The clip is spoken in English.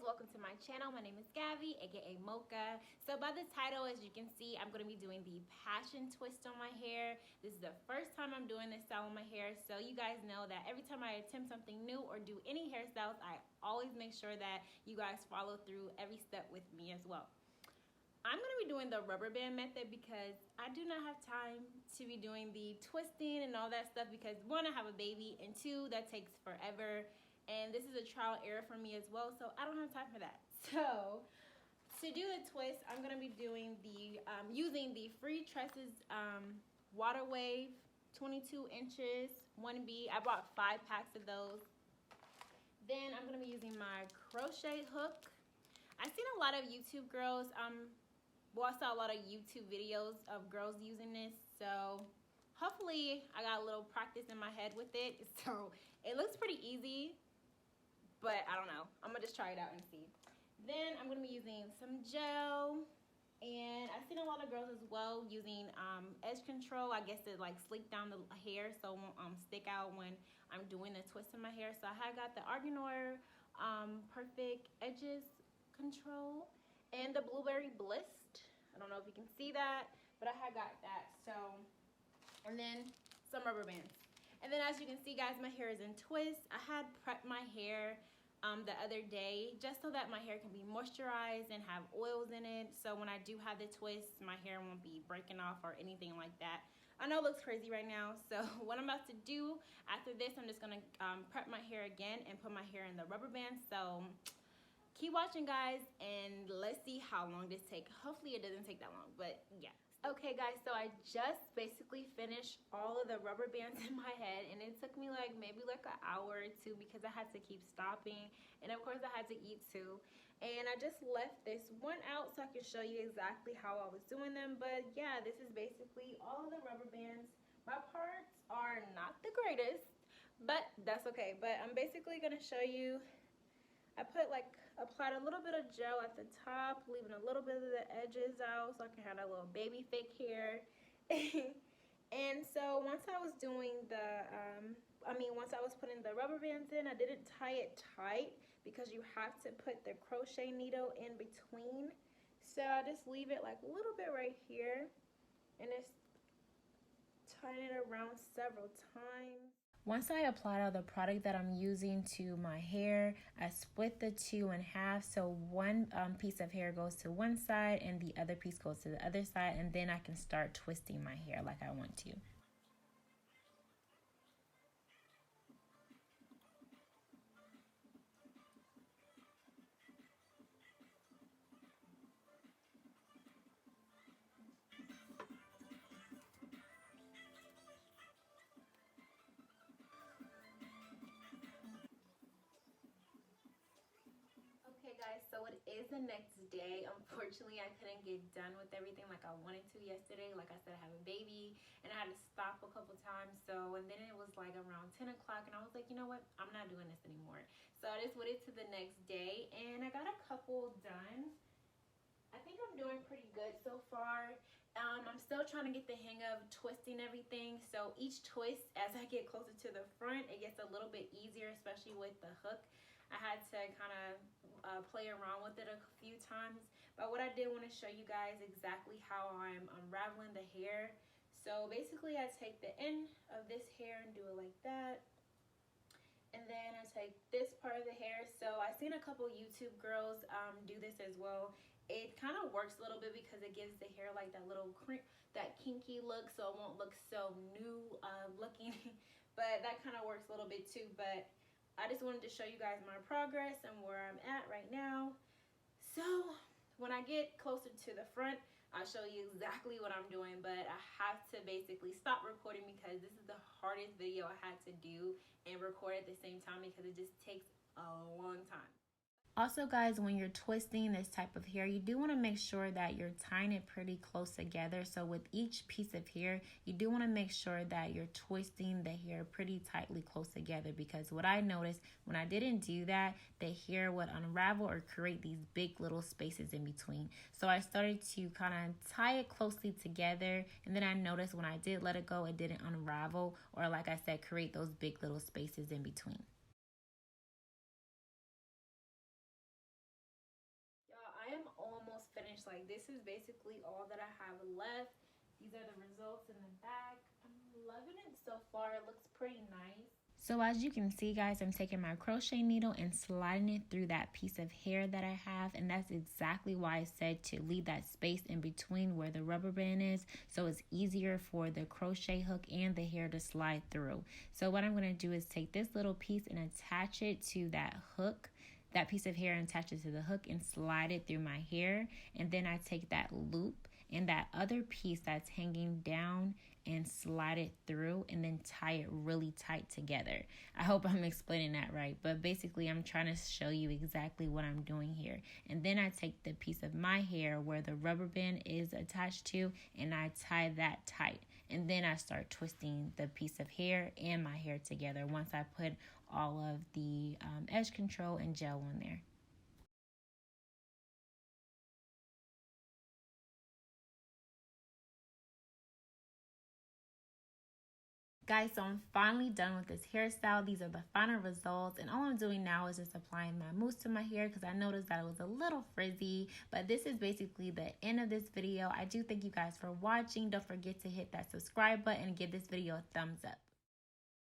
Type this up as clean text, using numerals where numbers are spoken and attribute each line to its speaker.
Speaker 1: welcome to my channel. My name is Gabby, aka Mocha. So by the title, as you can see, I'm going to be doing the passion twist on my hair. This is the first time I'm doing this style on my hair, so you guys know that every time I attempt something new or do any hairstyles, I always make sure that you guys follow through every step with me as well. I'm going to be doing the rubber band method because I do not have time to be doing the twisting and all that stuff because one, I have a baby, and two, that takes forever. And this is a trial error for me as well, so I don't have time for that. So to do the twist, I'm going to be doing the using the FreeTress Water Wave 22 inches 1B. I bought 5 packs of those. Then I'm going to be using my crochet hook. I've seen a lot of YouTube girls, well, I saw a lot of YouTube videos of girls using this, so hopefully I got a little practice in my head with it. So it looks pretty easy, but I don't know. I'm gonna just try it out and see. Then I'm gonna be using some gel, and I've seen a lot of girls as well using edge control, I guess, to like sleek down the hair so it won't stick out when I'm doing the twist in my hair. So I have got the Argan Perfect Edges Control and the Blueberry Bliss. I don't know if you can see that, but I have got that. So, and then some rubber bands. And then as you can see, guys, my hair is in twists. I had prepped my hair the other day just so that my hair can be moisturized and have oils in it. So when I do have the twist, my hair won't be breaking off or anything like that. I know it looks crazy right now. So what I'm about to do after this, I'm just gonna prep my hair again and put my hair in the rubber band. So keep watching, guys, and let's see how long this takes. Hopefully it doesn't take that long, but yeah. Okay, guys, so I just basically finished all of the rubber bands in my head, and it took me maybe an hour or two because I had to keep stopping, and of course I had to eat too. And I just left this one out so I can show you exactly how I was doing them. But yeah, this is basically all of the rubber bands. My parts are not the greatest, but that's okay. But I'm basically gonna show you. I applied a little bit of gel at the top, leaving a little bit of the edges out so I can have that little baby thick hair. And so once I was doing the, once I was putting the rubber bands in, I didn't tie it tight because you have to put the crochet needle in between. So I just leave it a little bit right here and just tying it around several times. Once I applied all the product that I'm using to my hair, I split the two in half. So one piece of hair goes to one side and the other piece goes to the other side. And then I can start twisting my hair like I want to. Okay, guys, so it is the next day. Unfortunately, I couldn't get done with everything like I wanted to yesterday. Like I said, I have a baby and I had to stop a couple times. So, and then it was around 10 o'clock and I was like, you know what? I'm not doing this anymore. So I just waited to the next day and I got a couple done. I think I'm doing pretty good so far. I'm still trying to get the hang of twisting everything. So each twist, as I get closer to the front, it gets a little bit easier, especially with the hook. I had to kind of play around with it a few times. But what I did want to show you guys exactly how I'm unraveling the hair. So basically I take the end of this hair and do it like that. And then I take this part of the hair. So I've seen a couple YouTube girls do this as well. It kind of works a little bit because it gives the hair that little that kinky look, so it won't look so new looking. But that kind of works a little bit too. But I just wanted to show you guys my progress and where I'm at right now. So when I get closer to the front, I'll show you exactly what I'm doing, but I have to basically stop recording because this is the hardest video I had to do and record at the same time because it just takes a long time. Also, guys, when you're twisting this type of hair, you do want to make sure that you're tying it pretty close together. So with each piece of hair, you do want to make sure that you're twisting the hair pretty tightly close together, because what I noticed when I didn't do that, the hair would unravel or create these big little spaces in between. So I started to kind of tie it closely together, and then I noticed when I did let it go, it didn't unravel or, like I said, create those big little spaces in between. finished. Like, this is basically all that I have left. These are the results in the back. I'm loving it so far. It looks pretty nice. So as you can see, guys, I'm taking my crochet needle and sliding it through that piece of hair that I have, and that's exactly why I said to leave that space in between where the rubber band is, so it's easier for the crochet hook and the hair to slide through. So what I'm going to do is take this little piece and attach it to that hook, that piece of hair, and attach it to the hook and slide it through my hair, and then I take that loop and that other piece that's hanging down and slide it through and then tie it really tight together. I hope I'm explaining that right, but basically I'm trying to show you exactly what I'm doing here. And then I take the piece of my hair where the rubber band is attached to and I tie that tight. And then I start twisting the piece of hair and my hair together once I put all of the edge control and gel on there. Guys, so I'm finally done with this hairstyle. These are the final results, and all I'm doing now is just applying my mousse to my hair because I noticed that it was a little frizzy. But this is basically the end of this video. I do thank you guys for watching. Don't forget to hit that subscribe button and give this video a thumbs up.